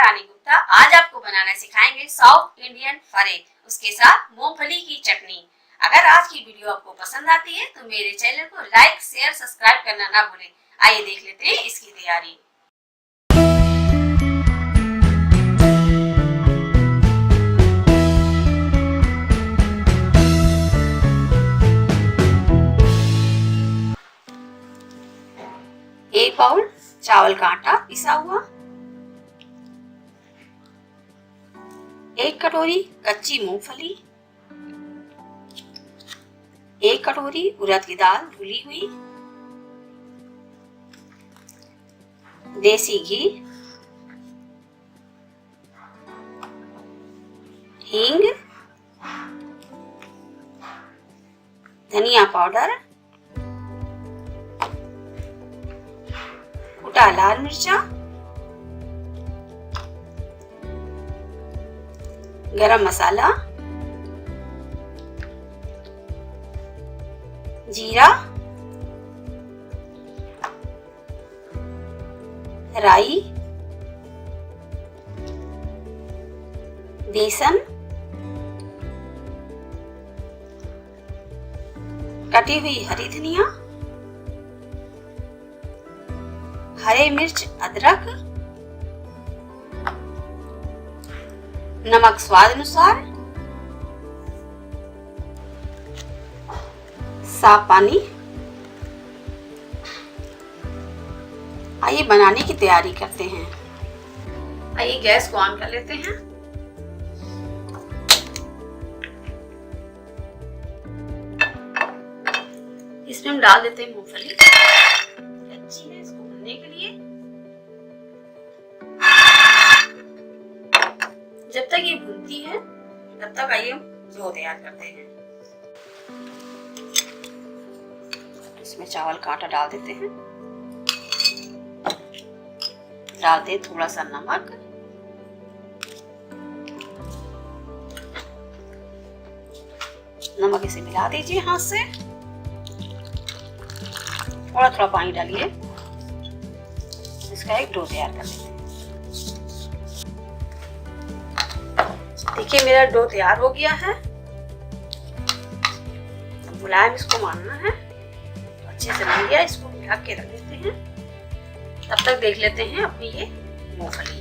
आज आपको बनाना सिखाएंगे साउथ इंडियन फरे, उसके साथ मूंगफली की चटनी। अगर आज की वीडियो आपको पसंद आती है तो मेरे चैनल को लाइक, शेयर, सब्सक्राइब करना ना भूलें। आइए देख लेते हैं इसकी तैयारी। एक बाउल चावल का आटा पिसा हुआ, 1 कटोरी कच्ची मूंगफली, 1 कटोरी उड़द की दाल धुली हुई, देसी घी, हींग, धनिया पाउडर, कुटा लाल मिर्चा, गरम मसाला, जीरा, राई, बेसन, कटी हुई हरी धनिया, हरे मिर्च, अदरक, नमक स्वाद अनुसार, साफ पानी। आइए बनाने की तैयारी करते हैं। आइए गैस को ऑन कर लेते हैं। इसमें हम डाल देते हैं मूंगफली। अच्छी है इसको भूनने के लिए। जब तक ये भूनती है तब तक आइए हम डो तैयार करते हैं। इसमें चावल का आटा डाल देते हैं, डाल दे थोड़ा सा नमक, नमक इसे मिला दीजिए हाथ से, थोड़ा थोड़ा पानी डालिए, इसका एक डो तैयार कर लेते हैं। देखिए मेरा डो तैयार हो गया है। मुलायम इसको मानना है, अच्छे से बन गया। इसको ढक के रख देते हैं। तब तक देख लेते हैं अपनी ये मूंगफली।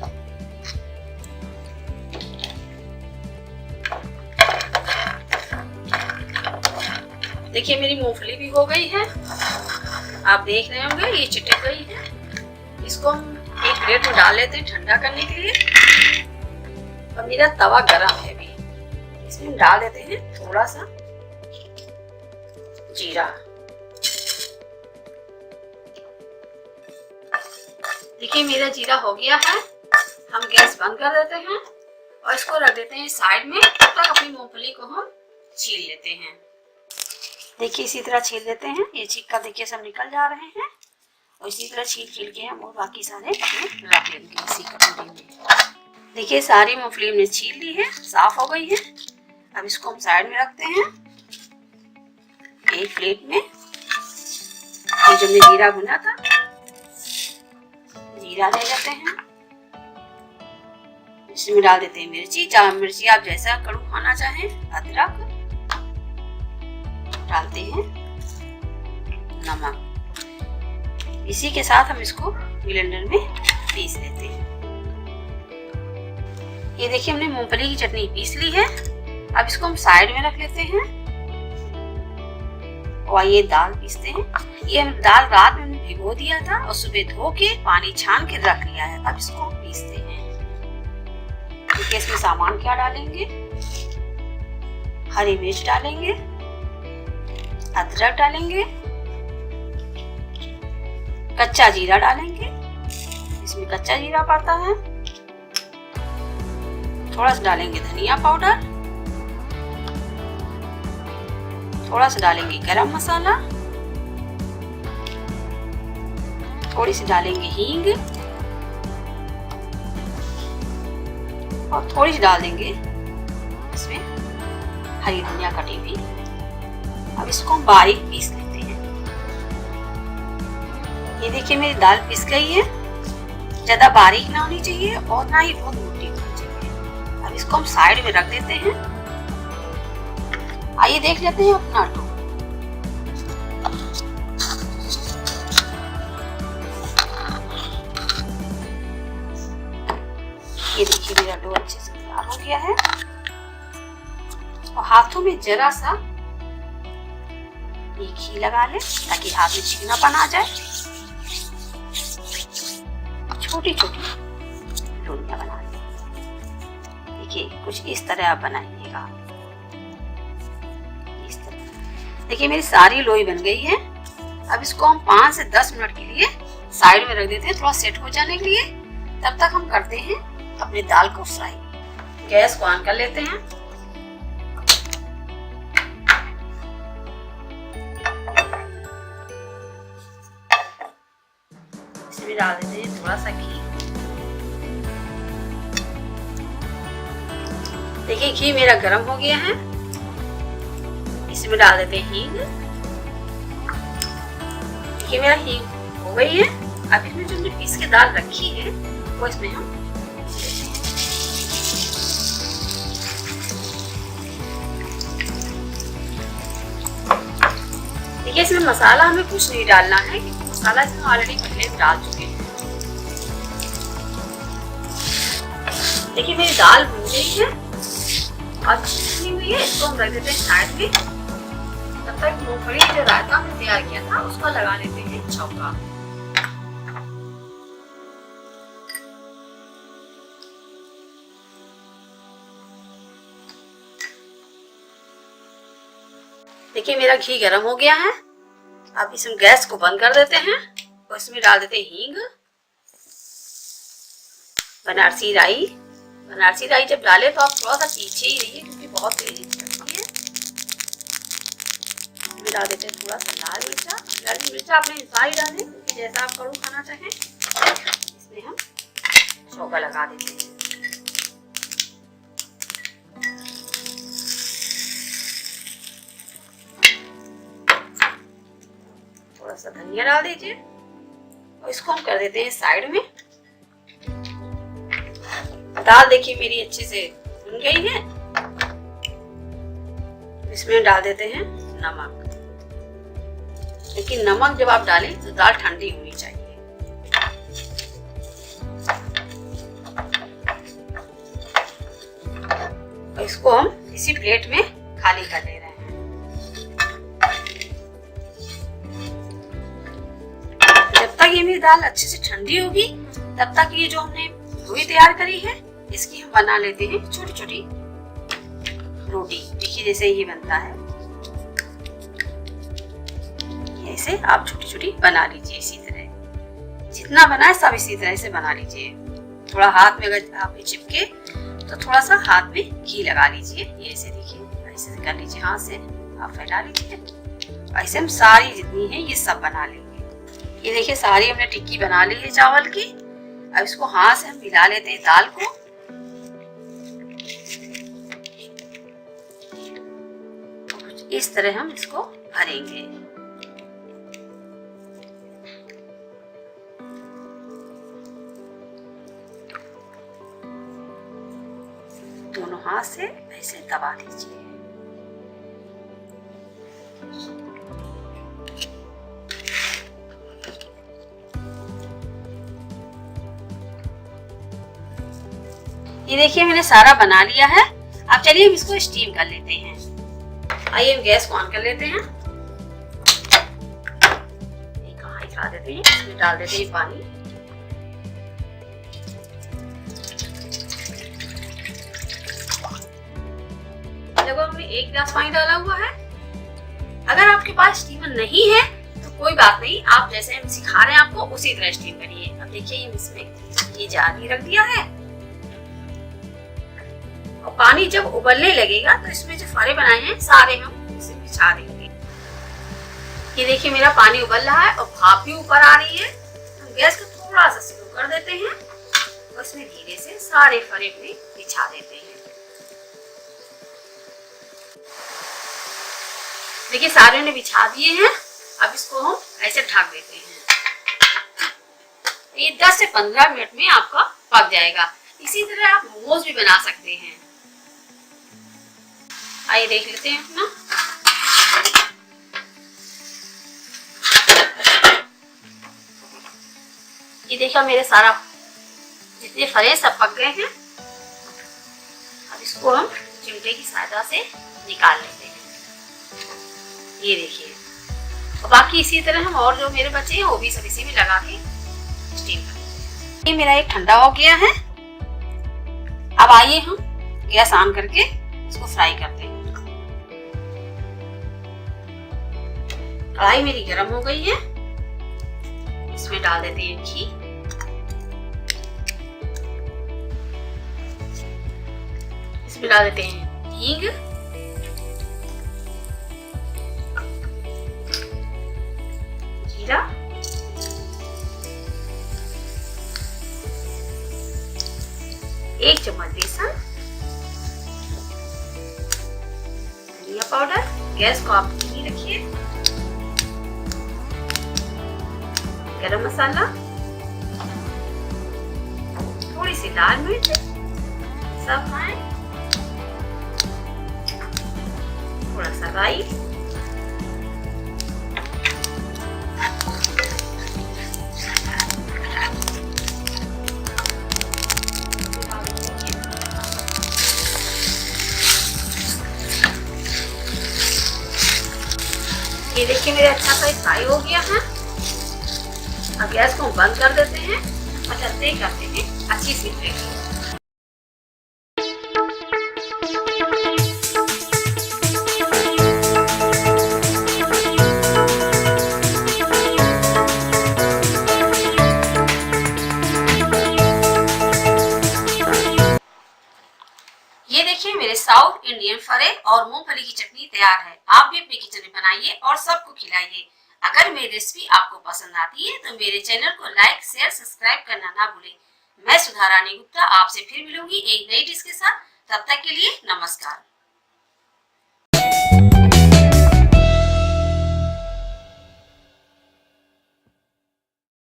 देखिए मेरी मूंगफली भी हो गई है। आप देख रहे होंगे ये चिटक गई है। इसको हम एक प्लेट में डाल लेते हैं ठंडा करने के लिए। और मेरा तवा गरम है भी, इसमें हम डाल देते हैं थोड़ा सा जीरा। देखिए मेरा जीरा हो गया है। हम गैस बंद कर देते हैं और इसको रख देते हैं साइड में। तब तक अपनी मूंगफली को हम छील लेते हैं। देखिए इसी तरह छील लेते हैं। ये छिक्का देखिए सब निकल जा रहे हैं और इसी तरह छील के हम और बाकी सारे रख लेंगे इसी कटोरी में। देखिए सारी मूंगफली हमने छील ली है, साफ हो गई है। अब इसको हम साइड में रखते हैं एक प्लेट में। ये जो हमने जीरा भुना था, जीरा ले लेते हैं। इसमें डाल देते हैं मिर्ची, मिर्ची आप जैसा कड़ू खाना चाहें। अदरक डालते हैं, नमक। इसी के साथ हम इसको ब्लेंडर में पीस लेते हैं। ये देखिए हमने मूंगफली की चटनी पीस ली है। अब इसको हम साइड में रख लेते हैं और ये दाल पीसते हैं। ये हम दाल रात में हमने भिगो दिया था और सुबह धो के पानी छान के रख लिया है। अब इसको हम पीसते हैं। देखिए इसमें सामान क्या डालेंगे, हरी मिर्च डालेंगे, अदरक डालेंगे, कच्चा जीरा डालेंगे। इसमें कच्चा जीरा पड़ता है। थोड़ा सा डालेंगे धनिया पाउडर, थोड़ा सा डालेंगे गरम मसाला, थोड़ी सी डालेंगे हींग और थोड़ी सी डाल देंगे इसमें हरी धनिया कटी हुई। अब इसको हम बारीक पीस लेते हैं। ये देखिए मेरी दाल पिस गई है। ज्यादा बारीक ना होनी चाहिए और ना ही बहुत मोटी होनी चाहिए। अब इसको हम साइड में रख देते हैं। आइए देख लेते हैं अपना डो। ये देखिए मेरा डो अच्छे से तैयार हो गया है। और हाथों में जरा सा ये घी लगा ले ताकि हाथ में चिकनापन आ जाए। छोटी छोटी लोइयां बना लें। देखिए कुछ इस तरह आप बनाइएगा। इस तरह देखिए मेरी सारी लोई बन गई है। अब इसको हम 5 से 10 मिनट के लिए साइड में रख देते हैं, थोड़ा सेट हो जाने के लिए। तब तक हम करते हैं अपनी दाल को फ्राई। गैस को ऑन कर लेते हैं। इसमें डाल देते हैं थोड़ा सा घी। देखिए घी मेरा गर्म हो गया है। इसमें डाल देते हैं हींग। देखिए मेरा हींग हो गई है। अब इसमें जो हमने पीस के दाल रखी है वो इसमें हम देखिए इसमें मसाला हमें कुछ नहीं डालना है क्योंकि मसाला इसमें ऑलरेडी पहले डाल चुके हैं। देखिए मेरी दाल भुन गई है और भुनी हुई है। इसको हम रख देते हैं साइड में। तब तक मूंगफली जो रायता हमने तैयार किया था उसको लगा लेते हैं छौंका। देखिए मेरा घी गर्म हो गया है। अब इसमें गैस को बंद कर देते हैं और इसमें डाल देते हैं हींग, बनारसी राई। बनारसी राई जब डाले तो आप थोड़ा सा पीछे ही रहिए क्योंकि बहुत तेजी चलती है। इसमें डाल देते हैं थोड़ा सा लाल मिर्चा। लाल मिर्चा अपने अनुसार ही डालें क्योंकि जैसा आप कड़ू खाना चाहें। इसमें हम छौंका लगा देते हैं। थोड़ा सा धनिया डाल दीजिए और इसको हम कर देते हैं साइड में। दाल देखिए मेरी अच्छे से भुन गई है। इसमें डाल देते हैं नमक। लेकिन नमक जब आप डालें तो दाल ठंडी होनी चाहिए। और इसको हम इसी प्लेट में खाली कर ले रहे हैं। जब तक ये मेरी दाल अच्छे से ठंडी होगी तब तक ये जो हमने लोई तैयार करी है इसकी हम बना लेते हैं छोटी छोटी रोटी। देखिए जैसे ये बनता है ऐसे आप छोटी छोटी बना लीजिए। इसी तरह जितना बनाए सब इसी तरह से बना लीजिए। थोड़ा हाथ में अगर आप चिपके तो थोड़ा सा हाथ में घी लगा लीजिए। ये ऐसे देखिए ऐसे कर लीजिए, हाथ से आप फैला लीजिए। ऐसे हम सारी जितनी है ये सब बना लेंगे। ये देखिए सारी हमने टिक्की बना ली है चावल की। अब इसको हाथ से हम मिला लेते हैं दाल को। इस तरह हम इसको भरेंगे। दोनों हाथ से ऐसे दबा दीजिए। ये देखिए मैंने सारा बना लिया है। अब चलिए हम इसको स्टीम कर लेते हैं। आइए हम गैस को ऑन कर लेते हैं। एक कढ़ाई चढ़ा देते हैं, इसमें डाल देते हैं पानी। देखो हमने 1 गिलास पानी डाला हुआ है। अगर आपके पास स्टीमर नहीं है तो कोई बात नहीं, आप जैसे हम सिखा रहे हैं आपको उसी तरह स्टीम करिए। अब देखिए इसमें ये जाली रख दिया है और पानी जब उबलने लगेगा तो इसमें जो फारे बनाए हैं सारे हम इसे बिछा देंगे। ये देखिए मेरा पानी उबल रहा है और भाप भी ऊपर आ रही है। हम गैस को थोड़ा सा स्लो कर देते हैं और इसमें धीरे से सारे फरे भी बिछा देते हैं। देखिए सारे ने बिछा दिए हैं। अब इसको हम ऐसे ढक देते हैं। ये 10 से 15 मिनट में आपका पक जाएगा। इसी तरह आप मोमोज भी बना सकते हैं। आइए देख लेते हैं अपना। ये देखिए मेरे सारा जितने फरे सब पक गए हैं। अब इसको हम चिमटे की सहायता से निकाल लेते हैं। ये देखिए, और बाकी इसी तरह हम और जो मेरे बचे हैं वो भी सब इसी में लगा के स्टीम कर लेते हैं। ये मेरा एक ठंडा हो गया है। अब आइए हम गैस ऑन करके इसको फ्राई करते हैं। कढ़ाई मेरी गर्म हो गई है। इसमें डाल देते हैं घी। इसमें डाल देते हैं हींग, जीरा, एक चम्मच बेसन, धनिया पाउडर। गैस को आप धीमी रखिए। गरम मसाला, थोड़ी सी लाल मिर्च, सब खाएं, थोड़ा सा राई, ये देखिए मेरे अच्छा सा फ्राई हो गया है। अब गैस को बंद कर देते हैं और चलते करते हैं अच्छी सी ग्रेवी। ये देखिए मेरे साउथ इंडियन फरे और मूंगफली की चटनी तैयार है। आप भी अपने किचन में बनाइए और सबको खिलाइए। अगर मेरी रेसिपी आपको पसंद आती है तो मेरे चैनल को लाइक, शेयर, सब्सक्राइब करना ना भूलें। मैं सुधा रानी गुप्ता आपसे फिर मिलूंगी एक नई डिश के साथ। तब तक के लिए नमस्कार।